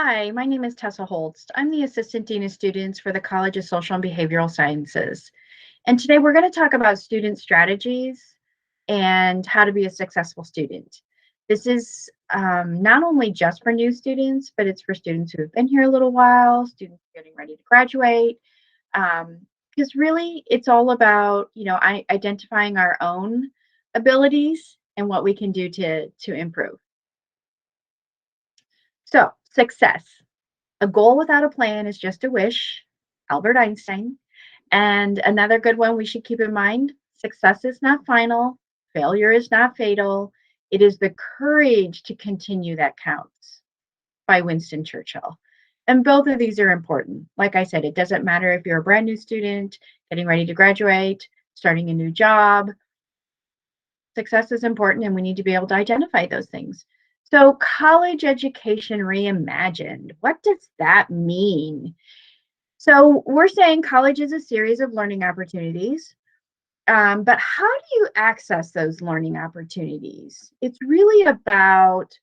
Hi, my name is Tessa Holst. I'm the Assistant Dean of Students for the College of Social and Behavioral Sciences. And today we're going to talk about student strategies and how to be a successful student. This is not only just for new students, but it's for students who have been here a little while, students getting ready to graduate. Because really, it's all about identifying our own abilities and what we can do to improve. So, success. A goal without a plan is just a wish, Albert Einstein. And another good one we should keep in mind, success is not final, failure is not fatal. It is the courage to continue that counts, by Winston Churchill. And both of these are important. Like I said, it doesn't matter if you're a brand new student, getting ready to graduate, starting a new job. Success is important, and we need to be able to identify those things. So, college education reimagined, what does that mean? So, we're saying college is a series of learning opportunities, but how do you access those learning opportunities? It's really about,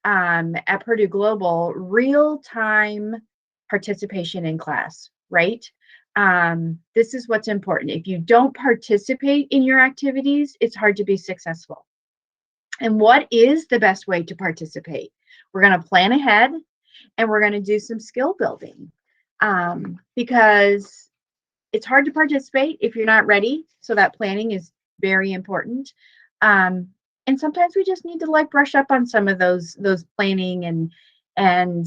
at Purdue Global, real time participation in class, right? This is what's important. If you don't participate in your activities, it's hard to be successful. And what is the best way to participate? We're going to plan ahead and we're going to do some skill building because it's hard to participate if you're not ready. So that planning is very important. Um, and sometimes we just need to like brush up on some of those planning and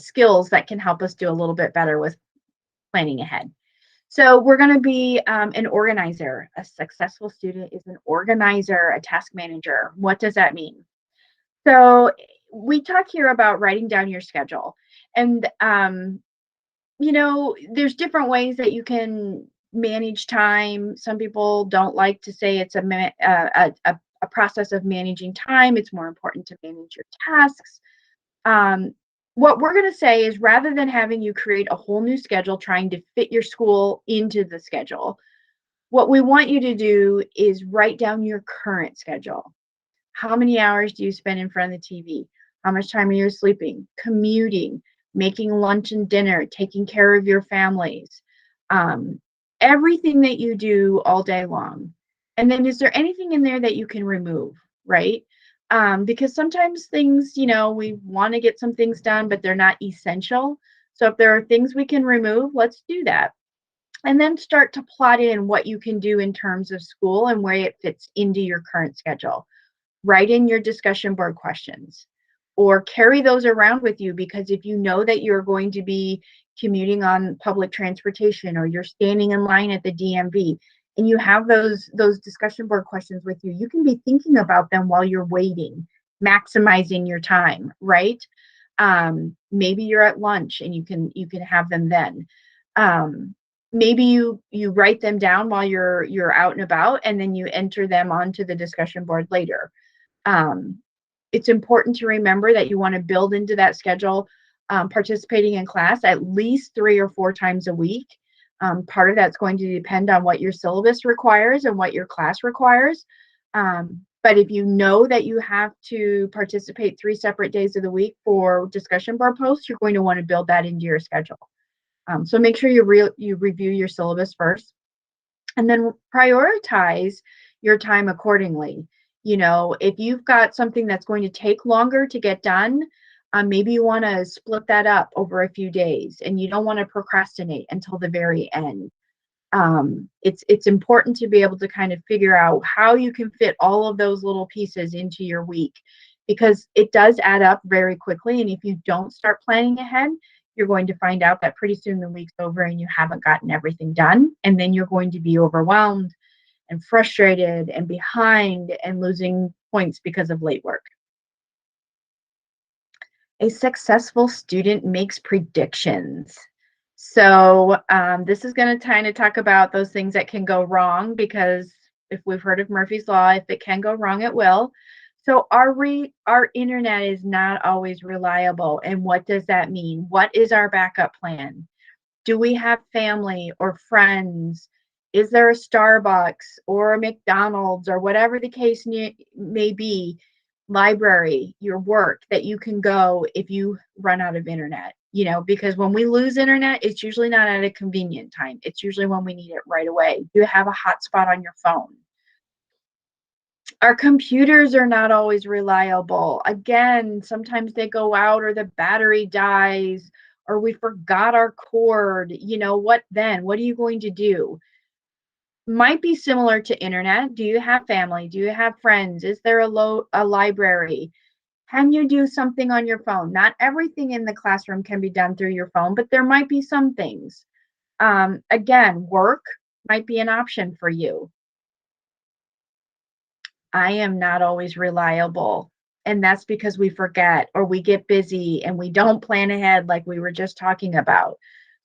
skills that can help us do a little bit better with planning ahead. So we're going to be an organizer. A successful student is an organizer, a task manager. What does that mean? So we talk here about writing down your schedule. And, there's different ways that you can manage time. Some people don't like to say it's a process of managing time. It's more important to manage your tasks. Um, what we're going to say is rather than having you create a whole new schedule trying to fit your school into the schedule, what we want you to do is write down your current schedule. How many hours do you spend in front of the TV? How much time are you sleeping, commuting, making lunch and dinner, taking care of your families? Um, Everything that you do all day long. And then is there anything in there that you can remove, right? Because sometimes things, we want to get some things done, but they're not essential. So if there are things we can remove, let's do that. And then start to plot in what you can do in terms of school and where it fits into your current schedule. Write in your discussion board questions or carry those around with you, because if you know that you're going to be commuting on public transportation or you're standing in line at the DMV and you have those discussion board questions with you, you can be thinking about them while you're waiting, maximizing your time, right? Maybe you're at lunch and you can have them then. Maybe you write them down while you're out and about, and then you enter them onto the discussion board later. um, it's important to remember that you want to build into that schedule participating in class at least 3 or 4 times a week. Part of that's going to depend on what your syllabus requires and what your class requires. But if you know that you have to participate 3 separate days of the week for discussion board posts, you're going to want to build that into your schedule. So make sure you review your syllabus first, and then prioritize your time accordingly. If you've got something that's going to take longer to get done, maybe you want to split that up over a few days and you don't want to procrastinate until the very end. It's important to be able to kind of figure out how you can fit all of those little pieces into your week, because it does add up very quickly. And if you don't start planning ahead, you're going to find out that pretty soon the week's over and you haven't gotten everything done. And then you're going to be overwhelmed and frustrated and behind and losing points because of late work. A successful student makes predictions. So this is going to kind of talk about those things that can go wrong, because if we've heard of Murphy's Law, if it can go wrong, it will. So our internet is not always reliable. And what does that mean? What is our backup plan? Do we have family or friends? Is there a Starbucks or a McDonald's or whatever the case may be library, your work that you can go if you run out of internet, because when we lose internet, it's usually not at a convenient time. It's usually when we need it right away. You have a hotspot on your phone. Our computers are not always reliable. Again, sometimes they go out or the battery dies or we forgot our cord. What then? What are you going to do? Might be similar to internet. Do you have family? Do you have friends? Is there a library? Can you do something on your phone? Not everything in the classroom can be done through your phone, but there might be some things. Again, work might be an option for you. I am not always reliable. And that's because we forget or we get busy and we don't plan ahead like we were just talking about.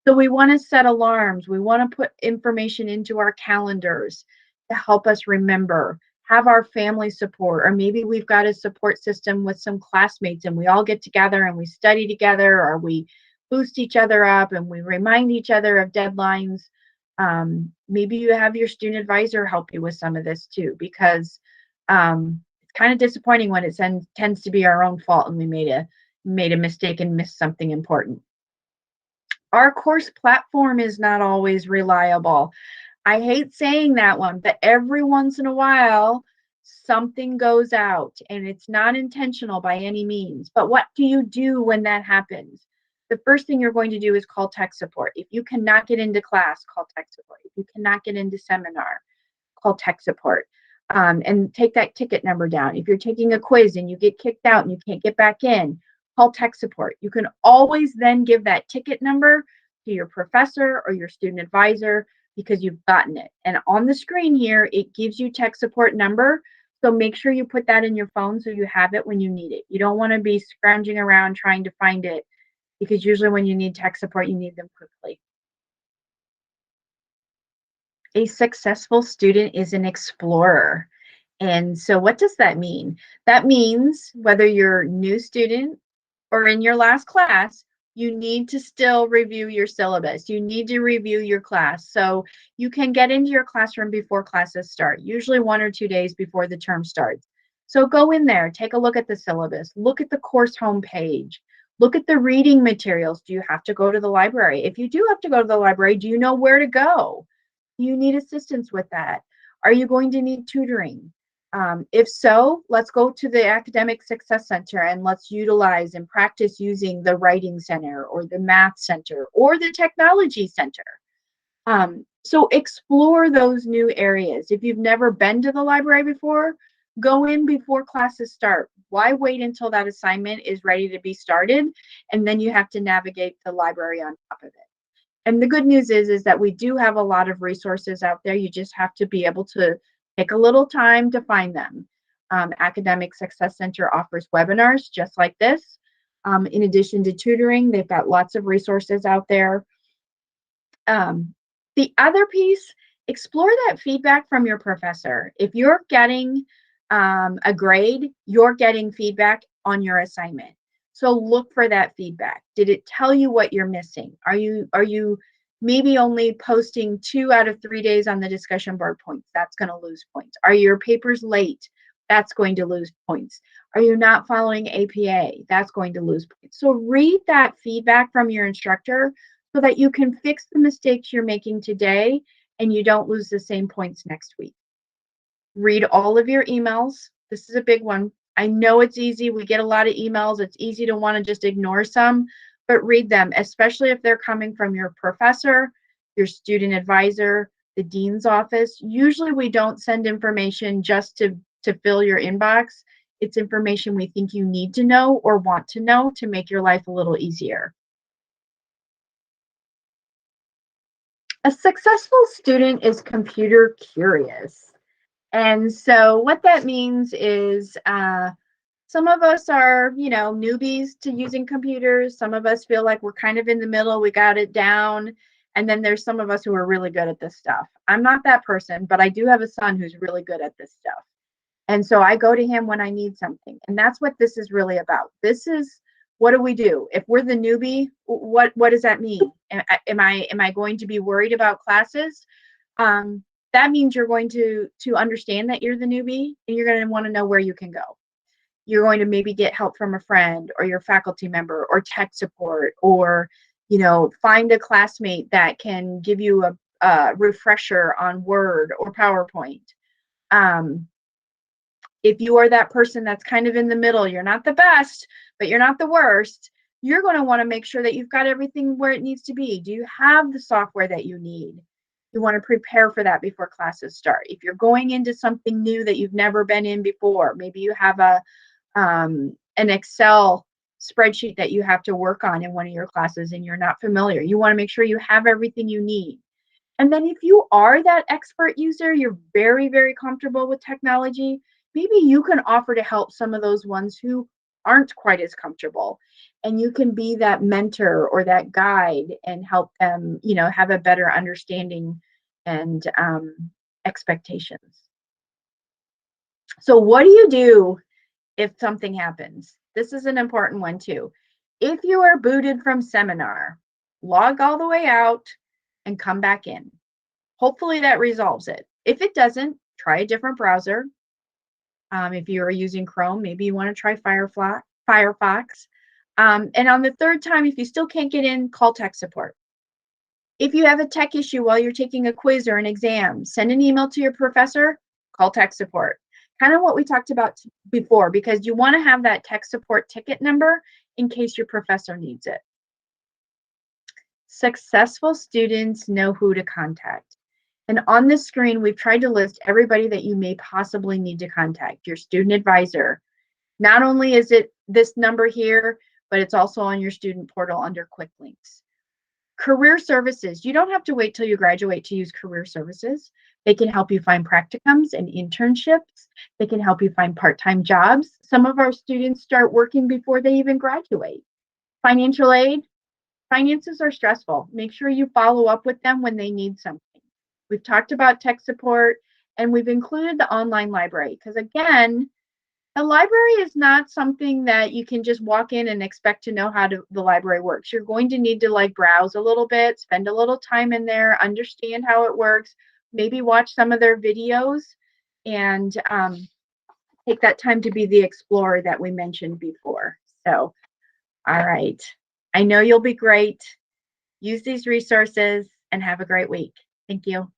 So we want to set alarms. We want to put information into our calendars to help us remember, have our family support, or maybe we've got a support system with some classmates and we all get together and we study together, or we boost each other up and we remind each other of deadlines. Maybe you have your student advisor help you with some of this too, because it's kind of disappointing when it tends to be our own fault and we made a mistake and missed something important. Our course platform is not always reliable. I hate saying that one, but every once in a while, something goes out and it's not intentional by any means. But what do you do when that happens? The first thing you're going to do is call tech support. If you cannot get into class, call tech support. If you cannot get into seminar, call tech support. And take that ticket number down. If you're taking a quiz and you get kicked out and you can't get back in, call tech support. You can always then give that ticket number to your professor or your student advisor because you've gotten it. And on the screen here, it gives you tech support number. So make sure you put that in your phone so you have it when you need it. You don't want to be scrounging around trying to find it, because usually when you need tech support, you need them quickly. A successful student is an explorer. And so what does that mean? That means whether you're a new student or in your last class, you need to still review your syllabus. You need to review your class. So you can get into your classroom before classes start, usually 1 or 2 days before the term starts. So go in there, take a look at the syllabus, look at the course homepage, look at the reading materials. Do you have to go to the library? If you do have to go to the library, do you know where to go? Do you need assistance with that? Are you going to need tutoring? If so, let's go to the Academic Success Center and let's utilize and practice using the Writing Center or the Math Center or the Technology Center. So explore those new areas. If you've never been to the library before, go in before classes start. Why wait until that assignment is ready to be started and then you have to navigate the library on top of it? And the good news is that we do have a lot of resources out there. You just have to be able to take a little time to find them. Academic Success Center offers webinars just like this. In addition to tutoring, they've got lots of resources out there. The other piece, explore that feedback from your professor. If you're getting a grade, you're getting feedback on your assignment. So look for that feedback. Did it tell you what you're missing? Are you maybe only posting 2 out of 3 days on the discussion board points? That's going to lose points. Are your papers late? That's going to lose points. Are you not following APA? That's going to lose points. So read that feedback from your instructor so that you can fix the mistakes you're making today and you don't lose the same points next week. Read all of your emails. This is a big one. I know it's easy. We get a lot of emails. It's easy to want to just ignore some, but read them, especially if they're coming from your professor, your student advisor, the dean's office. Usually we don't send information just to fill your inbox. It's information we think you need to know or want to know to make your life a little easier. A successful student is computer curious. And so what that means is some of us are, newbies to using computers. Some of us feel like we're kind of in the middle. We got it down. And then there's some of us who are really good at this stuff. I'm not that person, but I do have a son who's really good at this stuff. And so I go to him when I need something. And that's what this is really about. This is, what do we do? If we're the newbie, what does that mean? Am I going to be worried about classes? That means you're going to understand that you're the newbie and you're going to want to know where you can go. you're going to maybe get help from a friend or your faculty member or tech support, or, find a classmate that can give you a refresher on Word or PowerPoint. If you are that person that's kind of in the middle, you're not the best, but you're not the worst, you're going to want to make sure that you've got everything where it needs to be. Do you have the software that you need? You want to prepare for that before classes start. If you're going into something new that you've never been in before, maybe you have an Excel spreadsheet that you have to work on in one of your classes and you're not familiar. You want to make sure you have everything you need. And then if you are that expert user, you're very, very comfortable with technology, maybe you can offer to help some of those ones who aren't quite as comfortable. And you can be that mentor or that guide and help them, have a better understanding and expectations. So what do you do if something happens? This is an important one too. If you are booted from seminar, log all the way out and come back in. Hopefully that resolves it. If it doesn't, try a different browser. If you are using Chrome, maybe you want to try Firefox. And on the third time, if you still can't get in, call tech support. If you have a tech issue while you're taking a quiz or an exam, send an email to your professor, call tech support. Kind of what we talked about before, because you want to have that tech support ticket number in case your professor needs it. Successful students know who to contact. And on this screen, we've tried to list everybody that you may possibly need to contact. Your student advisor. Not only is it this number here, but it's also on your student portal under quick links. Career services. You don't have to wait till you graduate to use career services. They can help you find practicums and internships. They can help you find part-time jobs. Some of our students start working before they even graduate. Financial aid. Finances are stressful. Make sure you follow up with them when they need something. We've talked about tech support, and we've included the online library because, again, the library is not something that you can just walk in and expect to know how the library works. You're going to need to browse a little bit, spend a little time in there, understand how it works, maybe watch some of their videos, and take that time to be the explorer that we mentioned before. So, all right. I know you'll be great. Use these resources and have a great week. Thank you.